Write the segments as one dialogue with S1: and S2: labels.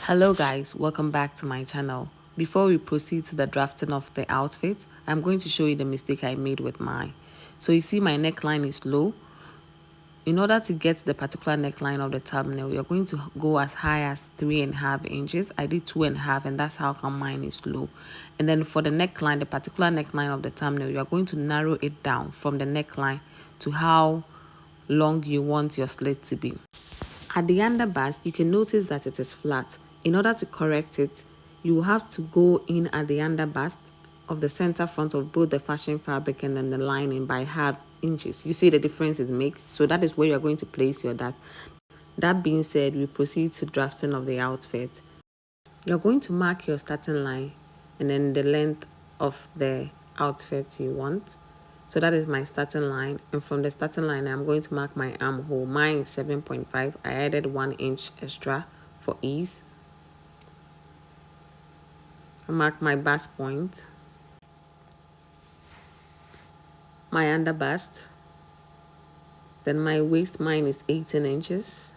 S1: Hello guys, welcome back to my channel. Before we proceed to the drafting of the outfit, I'm going to show you the mistake I made with mine. So you see my neckline is low. In order to get the particular neckline of the thumbnail, you're going to go as high as 3.5 inches. I did 2.5 and that's how come mine is low. And then for the neckline, the particular neckline of the thumbnail, you're going to narrow it down from the neckline to how long you want your slit to be. At the underbust, you can notice that it is flat. In order to correct it, you will have to go in at the underbust of the center front of both the fashion fabric and then the lining by half inches. You see the difference it makes? So that is where you're going to place your dart. That being said, we proceed to drafting of the outfit. You're going to mark your starting line and then the length of the outfit you want. So that is my starting line, and from the starting line I'm going to mark my armhole. Mine is 7.5. I added 1 inch extra for ease. I mark my bust point, my underbust, then my waist. Mine is 18 inches,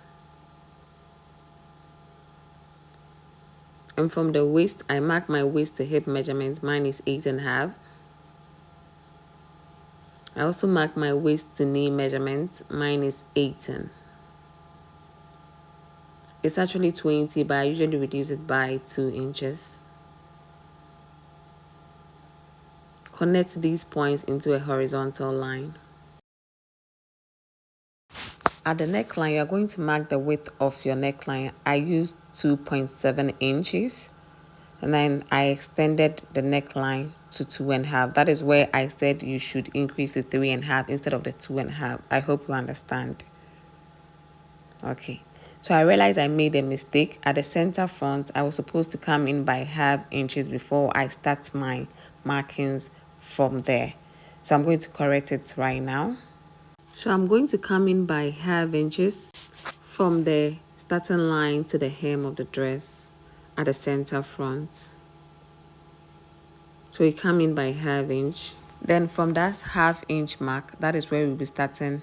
S1: and from the waist I mark my waist to hip measurement. Mine is 8.5. I also mark my waist to knee measurement. Mine is 18. It's actually 20, but I usually reduce it by 2 inches. Connect these points into a horizontal line. At the neckline, you're going to mark the width of your neckline. I used 2.7 inches, and then I extended the neckline to 2.5. That is where I said you should increase to 3.5 instead of the 2.5. I hope you understand. Okay, so I realized I made a mistake. At the center front, I was supposed to come in by half inches before I start my markings from there. So I'm going to correct it right now. So I'm going to come in by half inches from the starting line to the hem of the dress at the center front. So you come in by half inch. Then from that half inch mark, that is where we'll be starting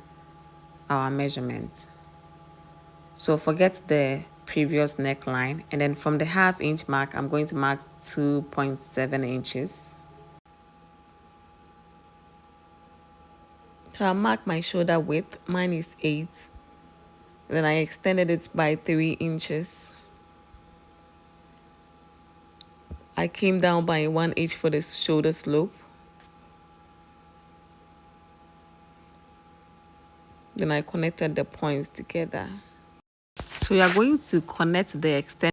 S1: our measurement. So forget the previous neckline, and then from the half inch mark, I'm going to mark 2.7 inches. So I'll mark my shoulder width. Mine is 8. Then I extended it by 3 inches. I came down by 1 inch for the shoulder slope. Then I connected the points together. So you are going to connect the extent